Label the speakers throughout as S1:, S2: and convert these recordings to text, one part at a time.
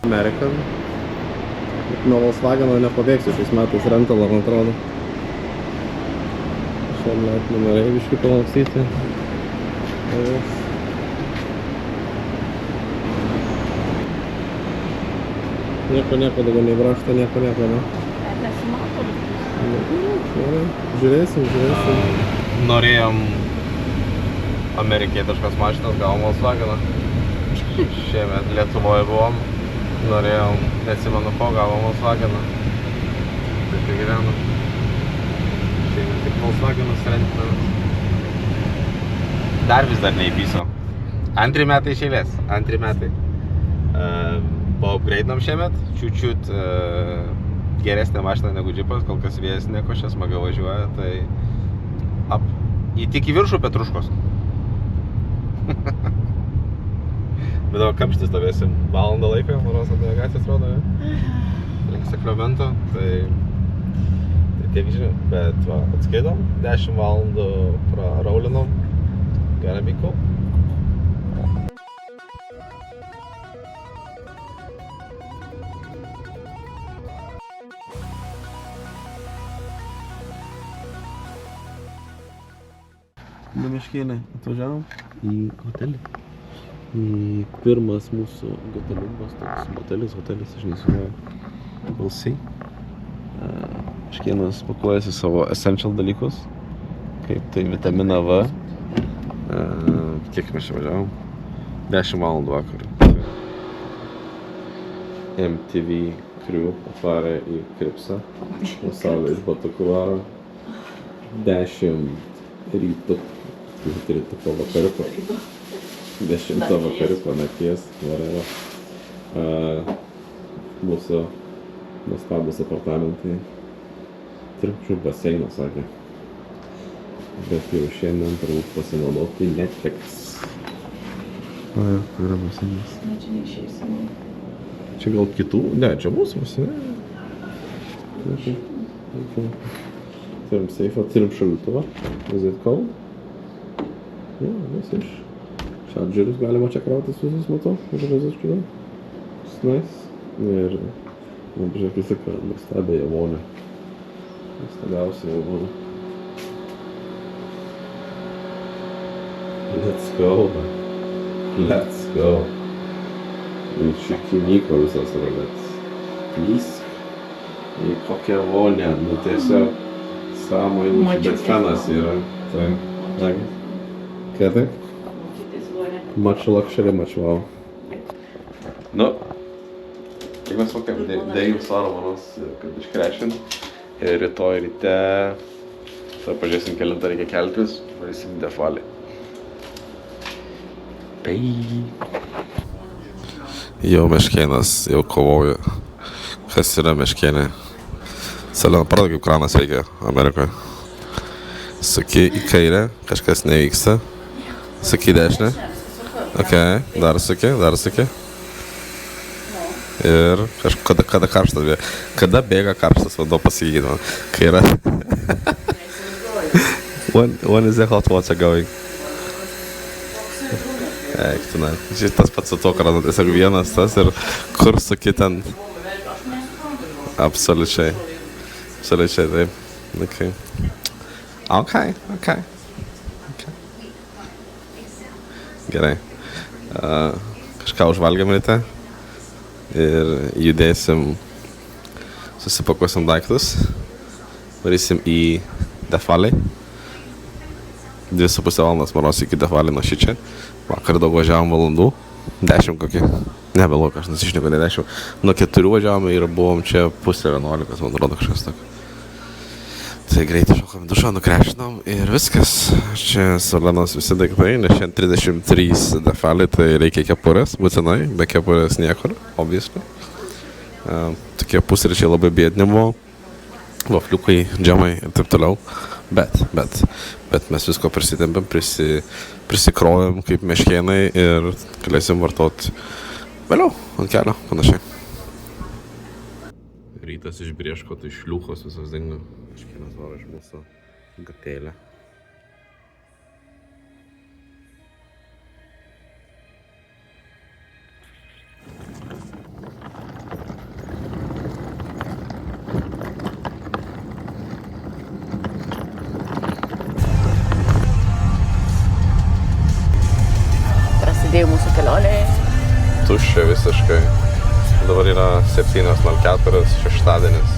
S1: American. Nuo Volkswageno nepabėgsiu šiais metais rentalą, man atrodo. Šiandien numeriai biškį palaksyti. Nieko daugiau nei brašta, nieko, ne?
S2: Nesimato.
S1: Žiūrėsim.
S3: Norėjom amerikietiškas mašinas, gavom Volkswageną. Šiemet Lietuvoje buvom. Norėjom, neatsimenu ko, gavom Volkswageną. Taip ir gyveno. Šiemet tik Volkswagenas rentinamas. Dar vis dar neįpyso. Antri metai iš eilės. Paupgreidinom šiemet. Čiut geresnė mašina negu džipas, kol kas vėjas nekošia, smagiau važiuoja, tai tik į viršų Petruškos. Bet dabar kamštis stovėsim valandą laiką, Maros ant navigacijos rodo, link Sakramento, tai tiek žinių, bet va, atskaidom, 10 valandų praraulinom, gonna be cool. Meškėnai atvažiavom į hotelį. Į pirmas mūsų Goteliumbas, toks hotelis, aš nežinau, balsai. Meškėnas pakuojasi savo essential dalykus, kaip tai vitaminą V. Kiek mes čia važiavom? 10 valandų vakarą. MTV crew atvarė į Kripsą, o saulė iš batukų varo. 10 ryto. Ryto vakariuko. 10 vakariuko nakties, whatever. Mūsų nuostabus apartamentai. Turim baseiną, sakė. Bet jau šiandien turbūt pasinaudoti Netflix. Jau, yra baseinas.
S2: Ne, čia neišeisime.
S1: Čia gal kitų? Ne, čia mūsų baseinai. Turim seifą, turim šaldytuvą. Is it cold? Jo, iš šadžerius galima čia krautis visus, matau, ir visiškai daug. It's nice. Ir, man pažiūrėk, visi nuostabę javonę. Nuostabiausia javonė. Let's go. Ir šikinyko visas yra, let's. Į kokią javonę, nu tiesiog sąmojų, bet fenas yra. Tai, ką tai? Much luxury, much wow. Nu, kaip mes sakėm, dėjus Armanas, kad iškrešint. Ir rytoj ryte, tai pažiūrėsim kelintą reikia keltis, varysim Defalį. Jau Meškėnas, jau kovoju. Kas yra Meškėnė? Selena, parodo, kaip kranas veikia Amerikoje. Sakai į kairę, kažkas nevyksta. Sakai dešinę. Ok, dar sakai. Ir kada karštas bėga. Kada bėga karštas vanduo, pasakykit man. Kai yra. When is the hot water going? Eik, tu ne. Šitas pats su to kranu, tiesiog vienas tas ir kur sakai ten. Absoliučiai, taip. Ok. Gerai. Kažką užvalgėm ryte ir judėsim, susipakuosim daiktus, varysim į Defalį. 2,5 valandas Maros iki Defalį nuo šičia. Vakar daug važiavom valandų, 10 kokį. Ne, vėliau, aš nesišneku, ne 10. Nuo 4 važiavome ir buvom čia 10:30, man atrodo kažkas tokio. Tai greitai šokom dušą, nukrešinam ir viskas. Čia Solenos visi daiktai, nes šiandien 33 Defalį, tai reikia kepurės, būtinai, be kepurės niekur, obviously. Tokie pusryčiai labai biedni buvo, vafliukai, džemai ir taip toliau. Bet mes visko prisitempėm, prisikrovėm kaip meškėnai ir galėsim vartoti vėliau ant kelio, panašiai. Rytas iš Brieško, tai šliūchos visas dingo. Meškėnas varo iš mūsų gatėlę.
S3: tuščia visiškai. Dabar yra 7:04, šeštadienis,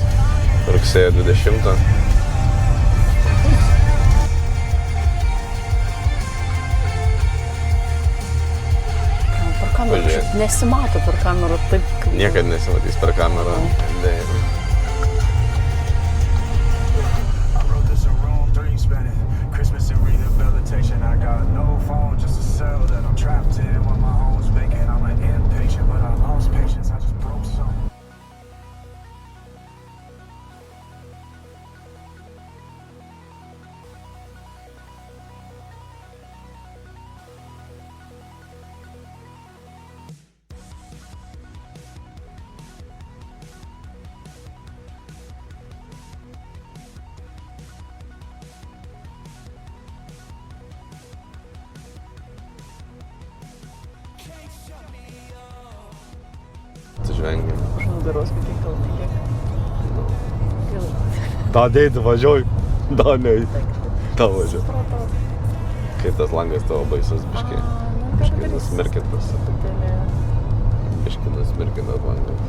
S3: rugsėjo 20.
S2: Per kamerą
S3: Pažiūrėk.
S2: nesimato per kamerą taip, kaip...
S3: Niekad nesimatys per kamerą. Deja.
S4: I wrote this a room, dream spinning. Christmas and rehabilitation. I got no phone, just a cell that I'm trapped in. When my home's vacant, I'm an impatient, but I lost patience. I just broke something.
S3: Atsižvengiam.
S2: Už nugaros kokie kalnai, kiek.
S3: Da, dėdi, važiuoju. Da, ne. Da, važiuoju.
S2: Supratau.
S3: Kaip tas langas tavo baisus, biškai. Biškai nusmirkintas. Biškai nusmirkintas langas.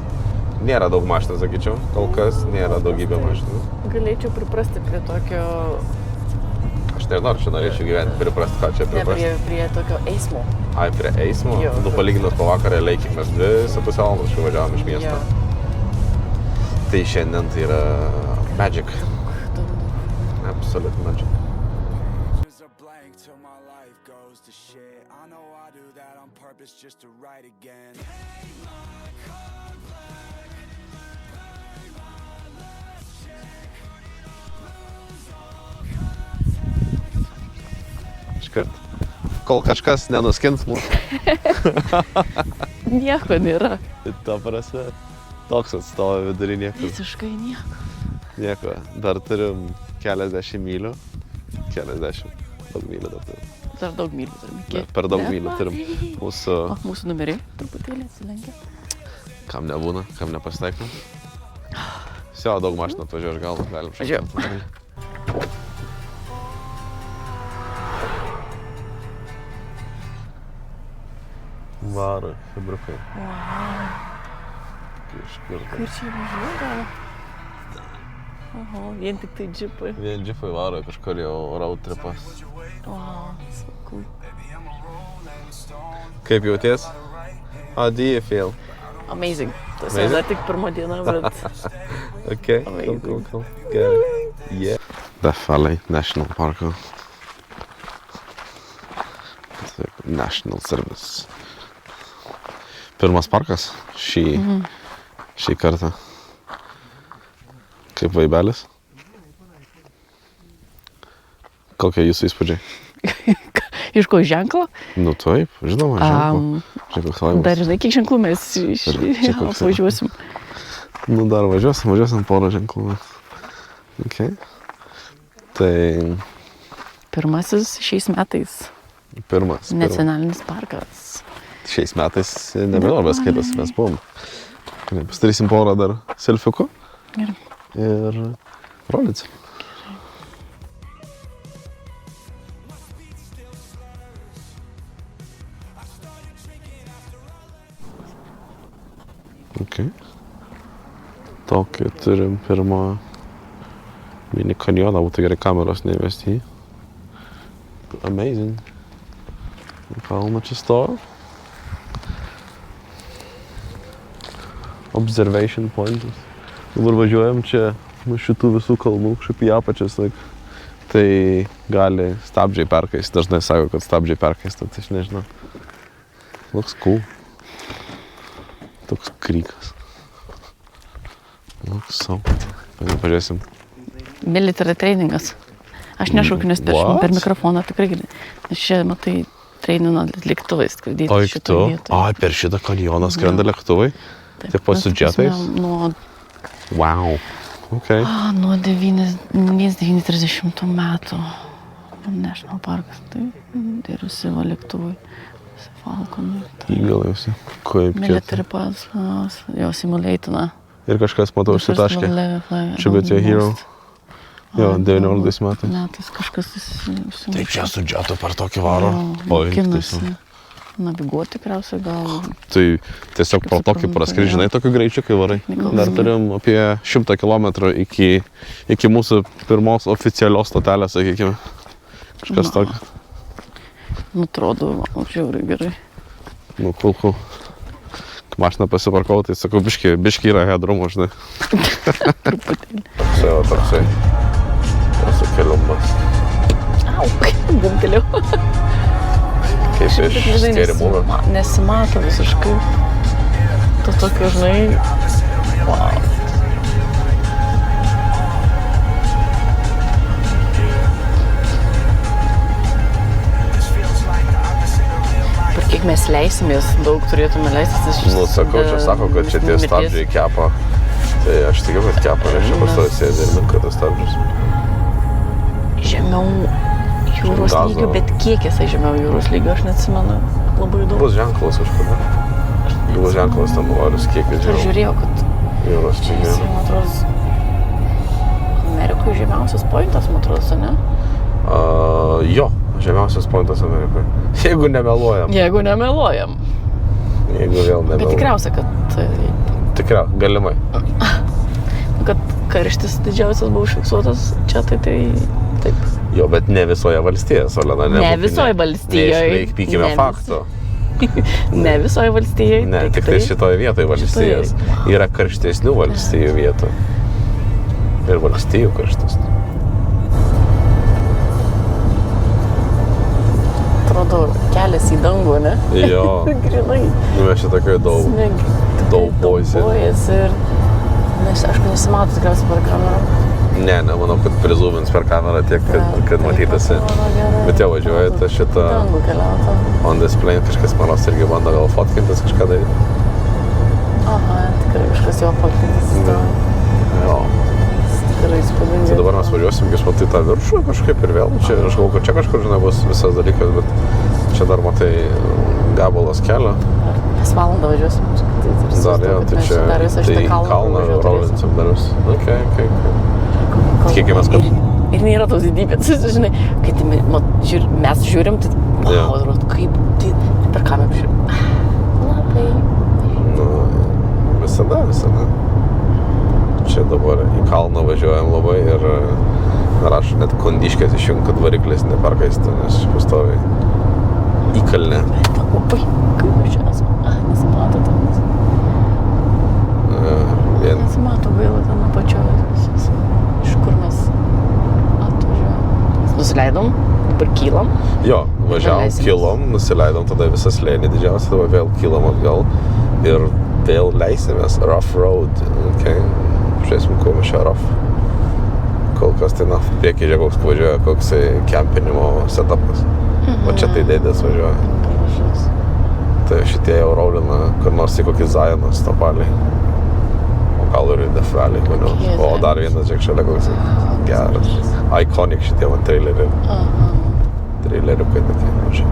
S3: Nėra daug mašinų, sakyčiau. Kol kas nėra daugybė mašinų.
S2: Galėčiau priprasti prie tokio...
S3: Aš nežinau, ar čia norėčiau gyventi, priprasti, ką čia
S2: Ne,
S3: priprasti.
S2: prie tokio eismo.
S3: Ai, prie eismo?
S2: Jo.
S3: Nu, palyginus po vakarą leikik, mes 2,5 valandos čia važiavom iš miesto. Tai šiandien tai yra magic. Absolute magic.
S4: Is a blank till my life goes to shit. I know I do that on purpose just to write again.
S3: Iškart. Kol kažkas nenuskins mūsų.
S2: Nieko nėra.
S3: Ta prasme, toks atstovė vidury niekur.
S2: Visiškai nieko.
S3: Nieko. Dar turim keliasdešimt mylių. Keliasdešimt. Daug mylių dar turim.
S2: Dar daug mylių turim.
S3: Ne, per daug mylių turim. Mūsų,
S2: O, mūsų numeriai truputėlį atsilenkia.
S3: kam nebūna, kam nepasitaiko. Sio, daug mašinų atvažiuoja, aš gal galim
S2: Važiuojam.
S3: Varo, hebriukai.
S2: Wow.
S3: Iškirta.
S2: Kur čia važiuoja? Oho, vien tik tai džipai.
S3: Vien džifai varo kažkur jau road tripas.
S2: Wow, so cool.
S3: Kaip jauties? How do you feel?
S2: Amazing. Tas
S3: Amazing?
S2: dar tik pirma diena, bet...
S3: Okay,
S2: Amazing.
S3: cool. Gerai. Yeah. Death Valley National Park. National Service. Pirmas parkas šį kartą. Kaip vaibelis? Kokie jūsų įspūdžiai?
S2: Iš ko ženklo?
S3: Nu taip, žinoma, ženklų. Ženklas laimas.
S2: Dar žinai, kiek ženklų mes
S3: Čia koks yra?
S2: apvažiuosim.
S3: Nu dar važiuosim porą ženklų. Okay. Tai
S2: Pirmasis šiais metais
S3: pirmas.
S2: nacionalinis parkas.
S3: Šiais metais nebenorės kitas, mes buvom. Pastarysim porą dar selfiukų
S2: Gerai.
S3: ir rodysim. Okay. Tokį turim pirmą mini kanjoną, būtų gerai kameros neįvesti jį. Amazing. Kalną čia stovi. Observation pointas. Dabar važiuojam čia nuo šitų visų kalnų, kažkaip į apačias. Tai gali stabdžiai perkaist. Dažnai sako, kad stabdžiai perkaist, tai aš nežinau. Looks cool. Toks krykas. Looks so. Pažiūrėsim.
S2: Military trainingas. Aš nešaukiu, nes
S3: What?
S2: per mikrofoną tikrai girdžiu. Nes čia, matai, treinino lėktuvais skraidyti
S3: O juk tu?
S2: šitoj vietoj.
S3: Ai, per šitą kanjoną skrenda lėktuvai?
S2: Taip,
S3: tipo
S2: mes
S3: su
S2: ta prasme,
S3: džetais?
S2: Nuo
S3: Wow. Okay.
S2: Nuo 930 metų. National parkas, tai ir Siva lėktuvai, Falconai.
S3: Įgalausi. Kaip
S2: Military
S3: kieta.
S2: pass, jo simulatina.
S3: Ir kažkas, matau, užsitaškė. Čia bet jo hero. Jo, 19 metais.
S2: Metais kažkas
S3: Tai čia su džetu per tokį varo. Oi, tai su.
S2: Naviguoti tikriausiai gal.
S1: Tai tiesiog pro tokį
S2: suprantu,
S1: praskris,
S2: jo.
S1: žinai, tokiu greičiu, kai varai.
S2: Gal
S1: Dar turim apie 100 km iki mūsų pirmos oficialios stotelės, sakykime. Kažkas tokio.
S2: Nu, atrodo, žiauriai gerai.
S1: Nu, cool. Kai mašiną pasiparkau, tai sakau, biški yra headrumo, žinai.
S2: Truputėlį.
S1: Toksai. Esu keliumas.
S2: Au, bumteliau.
S1: Kaip iš scary movie.
S2: Nesimato visiškai. To tokio, žinai, wow. Per kiek mes leisimės, daug turėtume leistis.
S1: Nu, sakau, čia sako, kad čia tie stabdžiai kepa. Tai aš tikiu, kad kepa, nes čia pastovi sėdė ir minka tas stabdžius.
S2: Žemiau jūros
S1: Gazo.
S2: lygio, bet kiek jisai žemiau jūros lygio, aš neatsimenu labai daug.
S1: Bus ženklas kažkada. Bus ženklas tam nuoris, kiek jis
S2: Aš
S1: žemiau
S2: žiūrėjau, kad
S1: jūros
S2: jisai,
S1: lygio.
S2: man atrodo, Amerikoje žemiausias pointas, man atrodo, ne?
S1: Jo, žemiausias pointas Amerikoje. Jeigu nemeluojam.
S2: Jeigu nemeluojam.
S1: Jeigu vėl
S2: Bet
S1: nemeluojam.
S2: tikriausia, kad
S1: Tikriau, galimai.
S2: kad karštis didžiausias buvo užfiksuotas čia, tai taip.
S1: Jo, bet ne visoje valstijoje, Solena.
S2: Ne visoje valstijoje.
S1: Neiškreipykime
S2: Ne
S1: faktų.
S2: Ne visoje valstijoje.
S1: Ne, tik tai šitoje vietoje valstijos. Yra karštesnių valstijų vietų. Ir valstijų karštesnių.
S2: Atrodo, kelias į dangų, ne?
S1: Jo.
S2: Grinai.
S1: Nu, mes čia tokio daug poilsio.
S2: Bojas ir... Aišku, nesimato tikriausiai per kamerą.
S1: Ne, nemanau, kad prizūmins per kamerą tiek, kad matytasi. Bet jau važiuoja ta šita
S2: Dangų keliauta.
S1: on display, kažkas manos irgi bando gal fotkintis kažką daryti.
S2: Aha, tikrai kažkas jo fotkintis.
S1: Jo.
S2: Tikrai įspūdingai.
S1: Tai dabar mes važiuosim kažkaip tą viršų kažkaip ir vėl. Čia, aš galvoju, kad čia kažkur, žinai, bus visas dalykas, bet čia dar matai gabalas kelio.
S2: Mes valandą važiuosim.
S1: Dar jau, tai čia
S2: Dar visą
S1: tai
S2: šitą kalną
S1: kalną
S2: pravažiuot
S1: rolinsim dar vis. Okay. Tikėkimės, kad...
S2: Ir nėra tos didybės, žinai, kai tai mes žiūrim, tai
S1: Jo.
S2: atrodo, kaip tai per kamerą žiūrim. Labai.
S1: Nu, visada. Čia dabar į kalną važiuojam labai ir aš net kondiškės išjungt, kad variklis neperkaistų, nes pastoviai į kalnę.
S2: Bet labai, kaip aš čia esu. Nesimato ten. Nesimato gaila ten apačios. Iš kur mes atvažiuojam. Nusileidom, dabar kylam.
S1: Jo, važiavom,
S2: Leisimės.
S1: kilom, nusileidom tada visą slėnį didžiausią, dabar vėl kylam atgal ir vėl leisimės. Rough road, okay. Žiūrėsim, kuo mes čia rough. Kol kas tai priekį žiūrėk, koks važiuoja, koks kempinimo setupas. O čia tai dėdės važiuoja. Tai šitie jau raulina, kur nors į kokį Zioną stopalį. O gal ir į Death Valley, manau. O dar vienas, žiūrėk, šalia koks geras. Iconic šitie man traileriai. Traileriukai tokie, mažiai.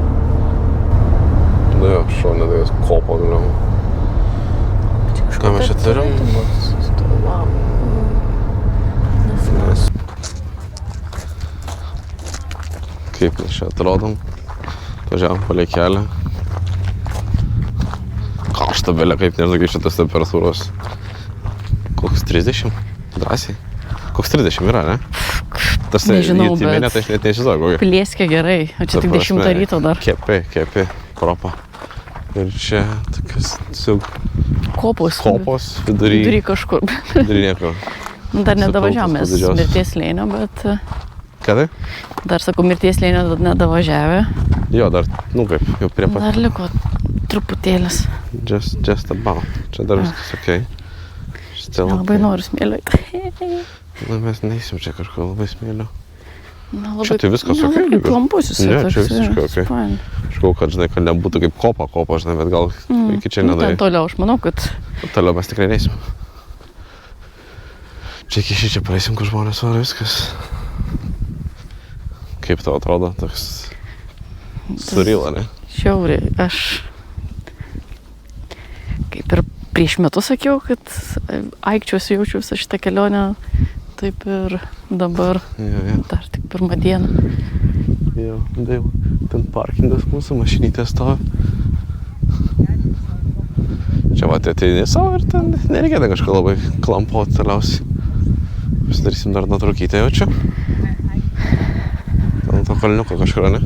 S1: Nu jo, šaunė tokios kopo galiom. Ką mes čia turim? Nes... Kaip mes čia atrodom? Važiavom palei kelią. Karšta belė, kaip nežinau, kaip šitas temperatūros. Koks 30? Drąsiai. Koks 30 yra, ne? Tarsi
S2: Nežinau,
S1: į mėnę, tai aš net nežinau, kokia.
S2: Plėskė gerai, o čia tik 10 ryto dar.
S1: Kepi, propa. Ir čia tokios tiesiog
S2: Kopos.
S1: kopos vidury.
S2: Vidury kažkur.
S1: Vidury niekur.
S2: Dar nedavažiavom mes
S1: Didžiausias.
S2: mirties slėnio, bet
S1: Ką tai?
S2: dar, sakau, mirties slėnio nedavažiavę.
S1: Jo, dar, nu kaip, jau prie pat.
S2: Dar liko truputėlis.
S1: Just about. Čia dar viskas okei. Still
S2: Labai
S1: okay.
S2: noriu smėlio.
S1: Na, mes neįsim čia kažko labai smėlio.
S2: Labai,
S1: Čia tai viskas okei,
S2: Labai
S1: lyg-
S2: klampusis.
S1: Ne, čia visiškai okei. Aš galvoju, kad, žinai, kad nebūtų kaip kopa, žinai, bet gal iki čia
S2: Ten
S1: nedai.
S2: toliau, aš manau, kad
S1: Toliau mes tikrai neįsim. Čia iki čia praeisim, kur žmonės varo viskas. Kaip tau atrodo, toks surreal, ne?
S2: šiauriai. Aš kaip ir prieš metus sakiau, kad aikčiuosi jaučiu visą šitą kelionę. Taip ir dabar,
S1: Jo.
S2: dar tik pirmą dieną.
S1: Jo, dėl, ten parkingas mūsų mašinytė stovi. Čia va, ateini savo ir ten nereikėtų kažko labai klampoti toliausiai. Pasidarysim dar nuotraukytę jau čia. Ten to kalniuko kažkur, ne?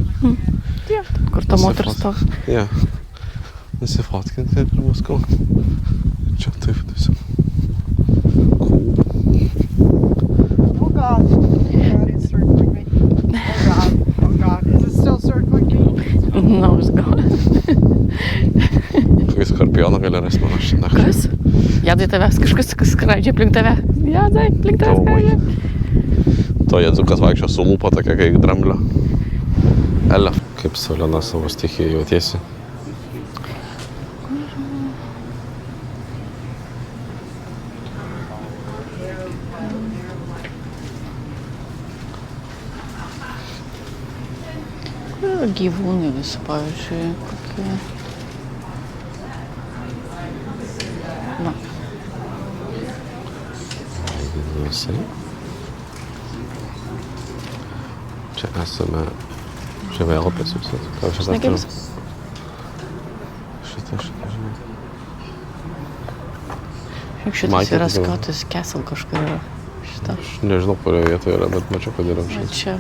S2: Taip, kur ta moteris toks.
S1: Jo. Nusifotkinti ir bus cool. Čia taip tiesiog. Cool.
S5: Oh God. Oh God, it's circling me. Oh God. Oh God. Is it still circling me?
S2: No, it's gone.
S1: Kokį skorpioną gali rasti mano šiandien.
S2: Kas? Jadai tavęs, kažkas skraidžia aplink tave. Jadai, aplink tave skraidžia.
S1: To jadzukas vaikščio su lūpa tokia kaip dramblio. Elef. Kaip Solena savo stichiją jautiesi?
S2: Gyvūnai visi, pavyzdžiui, kokie. Na.
S1: Visai. Čia esame. Čia vėl upės visas. Ką šis
S2: Sniegelis.
S1: Šitą, žinai.
S2: Juk šitas
S1: Matėte,
S2: yra
S1: gal?
S2: Scottish Castle kažkur yra. Šitą.
S1: Aš nežinau, kurioje vietoje yra, bet mačiau, kad yra
S2: Va
S1: šis.
S2: čia.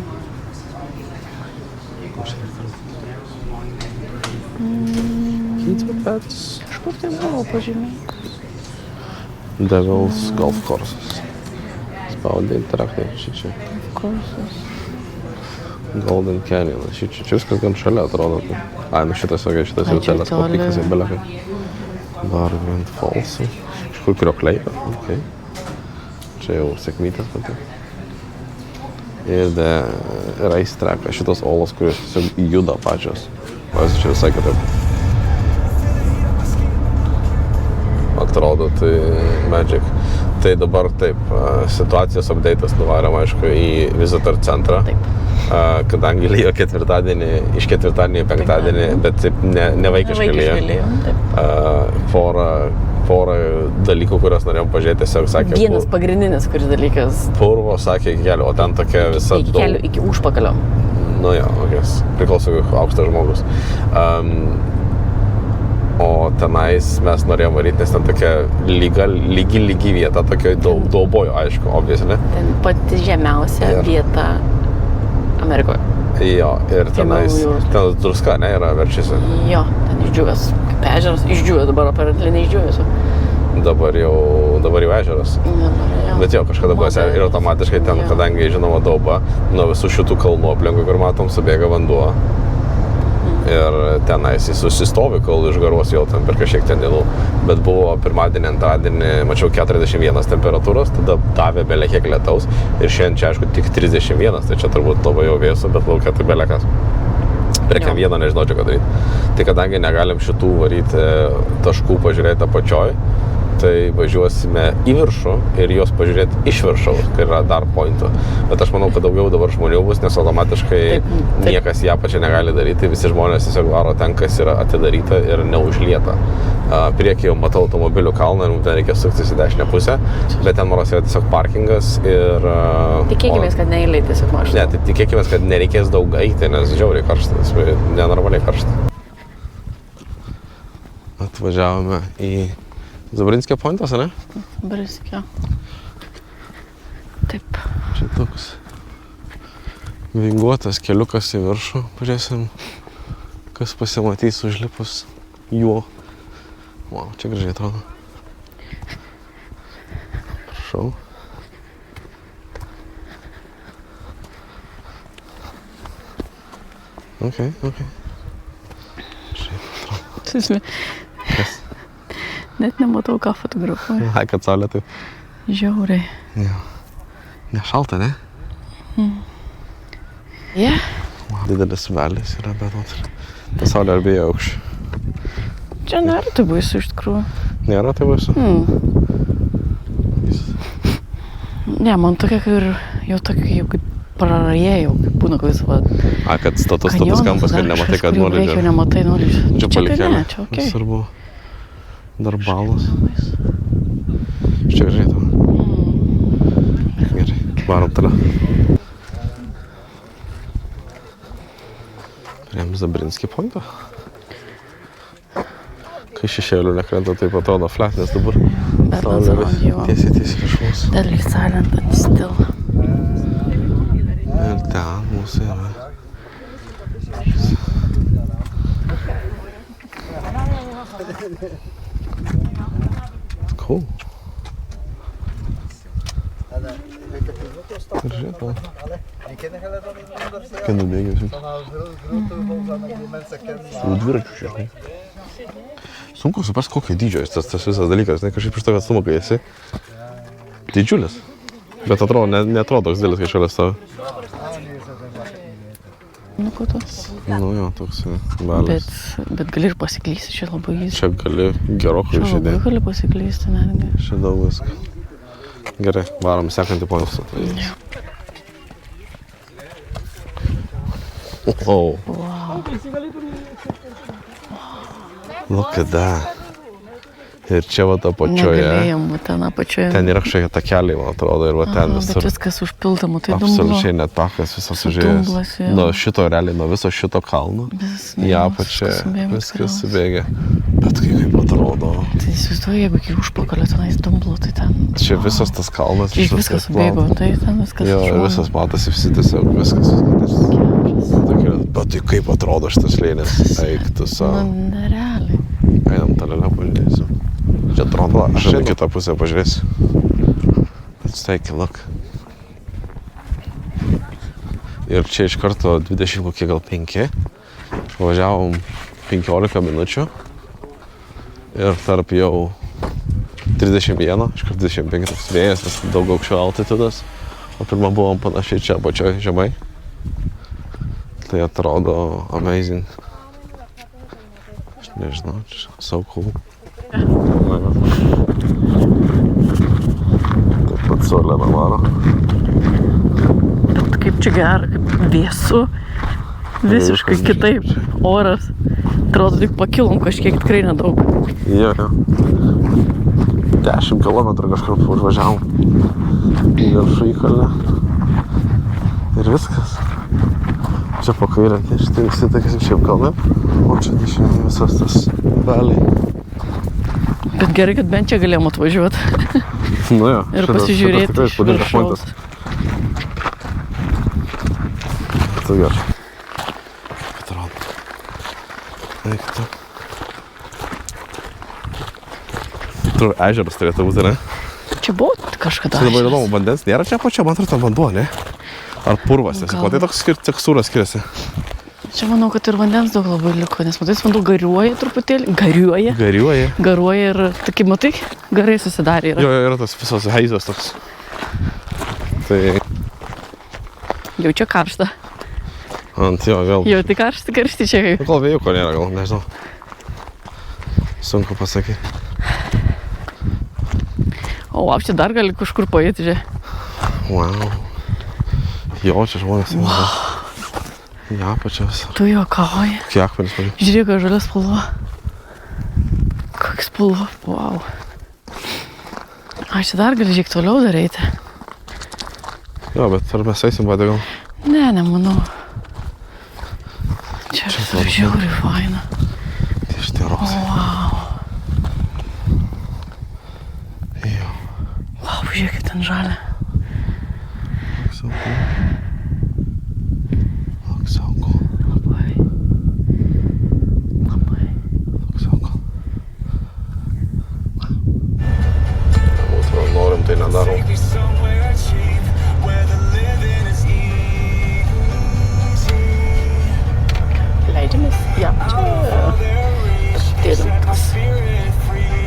S2: Kažkur tai buvo pažymėta.
S1: Devil's Golf Courses. Spaudė interaktai, šičia.
S2: Kursas.
S1: Golden Canyon. Šičia viskas gan šalia atrodo. Ai, nu šitas jau
S2: Ai, čia
S1: teleskopikas
S2: toli.
S1: jau belekai. Dar Grand Falls. Iš kur kriokliai. Okay. Čia jau sėkmytės pati. Ir racetrack. Šitos olos, kuris tiesiog juda pačios. Pavyzdžiui, čia visai kitaip. Atrodo, tai Magic. Tai dabar taip, situacijos update'as nuvarėm, aišku, į visitor centrą.
S2: Taip.
S1: Kadangi lyjo ketvirtadienį, iš ketvirtadienį į penktadienį, bet taip nevaikiškai lyjo.
S2: Taip.
S1: Porą dalykų, kuriuos norėjom pažiūrėti, tiesiog sakė.
S2: Vienas pagrindinis, kuris dalykas.
S1: Purvo sakė iki kelių, o ten tokia visa
S2: Iki kelių, iki užpakalio.
S1: Nu jo, priklauso aukštas žmogus. O tenais mes norėjom varyti, nes ten tokia lygi vieta, tokia daubojo, aišku, obviously.
S2: Ten pati žemiausia vieta Amerikoje.
S1: Jo, ir tenais,
S2: jūros.
S1: ten druska, ne, yra verčiasi.
S2: Jo, ten išdžiūvęs, kaip ežeras, išdžiūvęs dabar, aparatlė neišdžiūvęs.
S1: Dabar jau ežeras. Bet jo, kažkada buvo ir automatiškai ten, kadangi žinoma dauba, nuo visų šitų kalnų aplinkui, kur matom, subėga vanduo. Ir tenais jis susistovi, kol išgaruos jau ten per kažkiek ten dienų. Bet buvo pirmadienį, antradienį, mačiau 41 temperatūros, tada davė belekiek lietaus. Ir šiandien čia, aišku, tik 31, tai čia turbūt labai jau vėsu, bet laukia tai belekas. Prie kiekvieno nežinau čia ką daryti. Tai kadangi negalim šitų varyti taškų pažiūrėti apačioj, tai važiuosime į viršų ir juos pažiūrėti iš viršaus, kai yra dar pointų. Bet aš manau, kad daugiau dabar žmonių bus, nes automatiškai niekas ją pačią negali daryti. Visi žmonės tiesiog varo ten, kas yra atidaryta ir neužlieta. Priekyje jau matau automobilių kalną ir mums ten reikia suktis į dešinę pusę, bet ten moros yra tiesiog parkingas ir...
S2: Tikėkimės, kad neįlei tiesiog mašina.
S1: Ne, tai tikėkimės, kad nereikės daug eiti, nes žiauriai karšta, nenormaliai karšta. Atvažiavome į Zabrinskio pointas, ne?
S2: Zabrinskio. Taip.
S1: Čia toks vinguotas keliukas į viršų. Pažiūrėsim, kas pasimatys užlipus juo. Wow, čia gražiai atrodo. Prašau. Ok. Šiaip atrodo. Kas?
S2: Net nematau, ką fotografuoju.
S1: Ai, kad saulė taip.
S2: Žiauriai.
S1: Jo. Nešalta, ne? Didelis velis yra, bet ta saulė ar bijo aukščių.
S2: Čia nėra tai baisu iš tikrųjų.
S1: Nėra tai baisu?
S2: Ne, man tokia jau tokia jau kaip prarajėjau, kaip būna kokius va...
S1: A, kad status kampas, kad nematai, kad nuolydžio.
S2: Jau nematai nuolydžio.
S1: Čia palikėlė.
S2: Čia okei.
S1: Svarbu. Dar balas. Čia gražiai tau. Gerai, varom toliau. Priėm Zabrinskį pointą. Ką
S3: Iš šešėlių nekrenta, taip atrodo flat, nes dabar
S2: Bet man
S3: saulė
S2: atrodo, jo.
S3: tiesiai iš mūsų.
S2: Deadly silent and still.
S3: Ir ten mūsų yra. Cool. Ir žiūrėt, kai nubėgiausi. Su dviračiu šiandien. Sunku suprast, kokio dydžio tas visas dalykas, ne kažkaip iš to atstumo, kai esi didžiulis. Bet atrodo, neatrodo toks didelis, kai šalia stovi.
S2: Nu, ko tu?
S3: Nu jo, toks balis.
S2: Bet gali ir pasiklysti, čia labai įsivaizduoju.
S3: Čia gali gerokai
S2: Čia labai
S3: išėdėti.
S2: gali pasiklysti netgi.
S3: Čia daug visko. Gerai, varom sekantį poilsį. Wow. Look at that. Ir čia va ta pačioje.
S2: Negalėjom, ten apačioje.
S3: Ten yra kažkokie takeliai, man atrodo, ir va ten
S2: Bet
S3: visur.
S2: viskas užpildama, tai dumblo.
S3: Absoliučiai net takas visas užėjęs.
S2: dumblas, jo.
S3: Nuo šito realiai, nuo viso šito kalno. Į apačią viskas subėgia. Bet kaip atrodo.
S2: Tai įsivaizduoju, jeigu iki užpakalio tenais dumblo, tai ten...
S3: Čia visas tas kalnas.
S2: Čia viskas subėgo, tai ten viskas
S3: Jo, ir
S2: šuo.
S3: visas matosi, visi tiesiog viskas. Bet tai kaip atrodo šitas slėnis? Eik tu savo.
S2: Nu, nerealiai.
S3: Einam toliau pažiūrėsiu. Čia atrodo, aš į kitą pusę pažiūrėsiu. Let's take a look. Ir čia iš karto 20 kokie gal 5. Važiavom 15 minučių. Ir tarp jau 31, iš karto 25 toks vėjas, nes daug aukščiau altitudas. O pirmą buvom panašiai čia pačioj žemai. Tai atrodo amazing. Aš nežinau, čia so cool. Taip pat solė navaro.
S2: Bet kaip čia gera, kaip vėsu. Visiškai
S3: Viskas
S2: kitaip. Oras. Atrodo, tik pakilom kažkiek tikrai nedaug.
S3: Jo. 10 kilometrų kažkur užvažiavom. Į viršų įkalnę. Ir viskas. Čia po kairę, štai visi tokie šiaip kalnai. O čia dešinė visas tas veliai.
S2: Bet gerai, kad bent čia galėjom atvažiuoti.
S3: Nu jo.
S2: Ir pasižiūrėti
S3: tikrai
S2: iš
S3: įspūdingas
S2: viršaus.
S3: pointas. Tai gerai. Atrodo. Eik tu. Tur ežeras turėtų būti, ne?
S2: Čia buvo kažkada.
S3: Čia dabar įdomu, vandens nėra čia pačio, man atrodo, vanduo, ne? Ar purvas, nes
S2: Gal.
S3: matai toks tekstūras skiriasi.
S2: Čia manau, kad ir vandens daug labai liko, nes matai, vanduo gariuoja truputėlį.
S3: Gariuoja.
S2: Garuoja ir, taigi matai, garai susidarė yra.
S3: Jo, yra tas visos heizas toks. Tai
S2: Jau čia karšta.
S3: ant jo vėl.
S2: Jau tai karšti čia.
S3: Gal vėjuko nėra, gal nežinau. Sunku pasakyti.
S2: O, čia dar gali kažkur paėti, čia.
S3: Wow. Jo, čia žmonės. Wow. Ja, pačios.
S2: Tu juokauji.
S3: Kokie akmenys, pažiūrėk.
S2: Žiūrėk, kokia žalia spalva. Kokia spalva, wow. Aš čia dar gali žiūrėk toliau dar eiti.
S3: Jo, bet ar mes eisim vadė gal?
S2: Ne, nemanau. Čia
S3: Čia
S2: visur žiauriai faina.
S3: Tai šitie rozai.
S2: Wow.
S3: Jo.
S2: Wow, žiūrėk, kaip ten žalia.
S3: Saugu. Lak saugu.
S2: Labai. Labai.
S3: Lak saugu. Būtų norim, tai nedarom.
S4: Take me somewhere cheap where the living is easy.
S2: Leidžiamės. Ja, čia. Dėdam.
S4: Spirit free.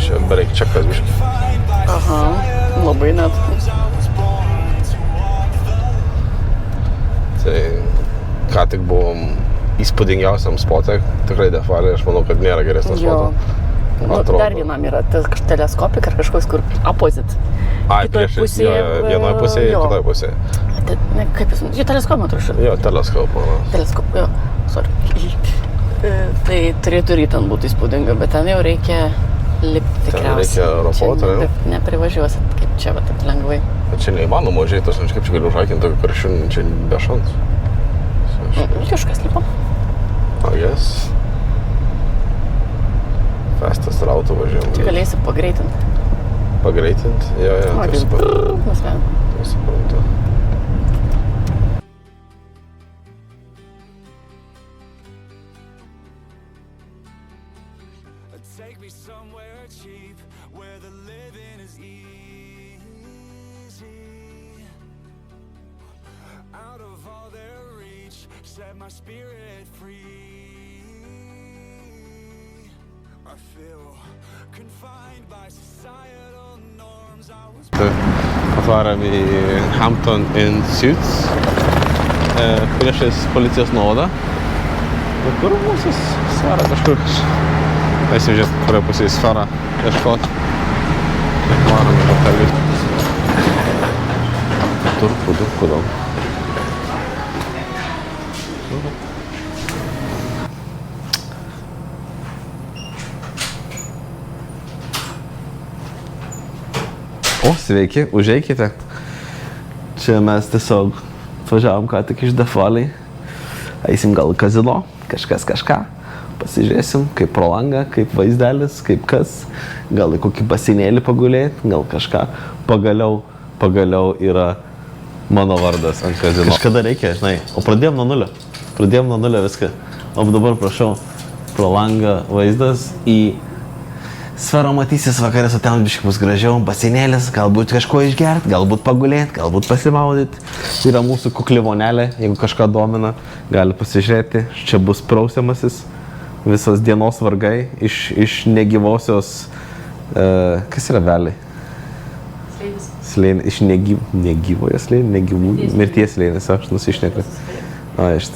S3: Čia beveik čia kas biškai.
S2: Aha, labai net.
S3: Tai ką tik buvom įspūdingiausiam spote. Tikrai defalė, aš manau, kad nėra geresnio
S2: Jo.
S3: spoto.
S2: Nu,
S3: Atrodo.
S2: dar vienam yra tas teleskopik ar kažkoks, kur opposite.
S3: Ai,
S2: Kitoj
S3: prieš
S2: pusėje,
S3: vienoje pusėje ir
S2: jo.
S3: kitoje pusėje.
S2: Ne, kaip jis, jo teleskopą atrašau.
S3: Jo, teleskopą.
S2: Teleskopą, jo, sorry. Tai turėtų ir ten būti įspūdinga, bet ten jau reikia lipti
S3: Ten
S2: tikriausiai.
S3: reikia ropoti,
S2: Čia
S3: ne?
S2: neprivažiuosit, kaip čia, va, taip lengvai.
S3: Bet čia neįmanoma užėjti, aš kaip čia galiu užrakinti tokį karšių, čia be šansų.
S2: Kažkas lipa.
S3: I guess. Festas ir auto važiuojam.
S2: Čia galėsi pagreitinti.
S3: Pagreitinti? Jo,
S2: O,
S3: tai
S2: kaip
S3: suprantu.
S2: nusprendė.
S3: Tai suprantu.
S4: Take me somewhere cheap where the living is easy. Out of all their reach, set my spirit free. I feel confined by societal norms. I was
S3: Atvarėm į Hampton Inn Suites, priešais policijos nuovadą. Ir kur mūsų sfera kažkur? Eisim žiūrėt, kurioje pusėje sfera ieškoti. Varom į hotelį. Turku daug. O, sveiki, užeikite. Čia mes tiesiog atvažiavom ką tik iš Defaliai. Eisim gal į kazino, kažką. Pasižiūrėsim, kaip pro langą, kaip vaizdelis, kaip kas. Gal į kokį baseinėlį pagulėti, gal kažką. Pagaliau yra mano vardas ant kazino. Kažkada reikia, žinai. O pradėjom nuo nulio viską. O dabar prašau, pro langą vaizdas į sferą matysis vakarė, o ten biškai bus gražiau, baseinėlis, galbūt kažko išgerti, galbūt pagulėti, galbūt pasimaudyti. Yra mūsų kukli vonelė, jeigu kažką domina, gali pasižiūrėti. Čia bus prausiamasis, visos dienos vargai iš negyvosios, kas yra veliai? Slėnis. Iš negyvojo slėnio, mirties slėnis, aš nusišneku.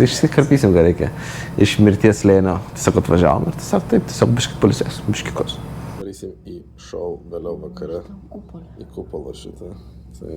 S3: Išsikarpysim, ką reikia. Iš mirties slėnio tiesiog atvažiavom ir tiesiog biškai palisės, biškikos. Varysim į šou vėliau vakare. Į kupolą šitą. Tai...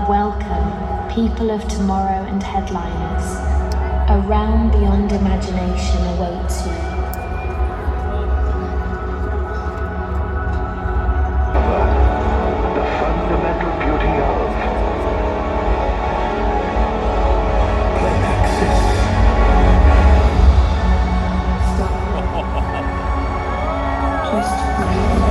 S6: Welcome, people of tomorrow and headliners. A realm beyond imagination awaits you.
S7: The fundamental beauty of Climaxis.
S6: Just breathe.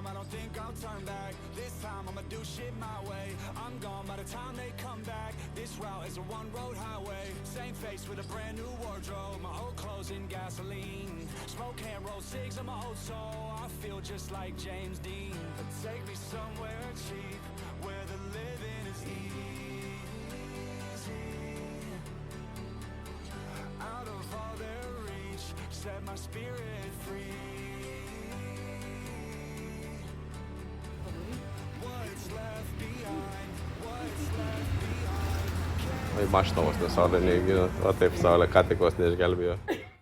S4: I don't think I'll turn back. This time I'ma do shit my way. I'm gone by the time they come back. This route is a one-road highway. Same face with a brand new wardrobe. My old clothes and gasoline. Smoke hand roll cigs on my old soul. I feel just like James Dean. But take me somewhere cheap, where the living is easy. Out of all their reach, set my spirit free. What's left behind? What's left behind?
S3: Ai mašina vos nesaulė neįgino, o taip saulė ką tik vos neišgelbėjo.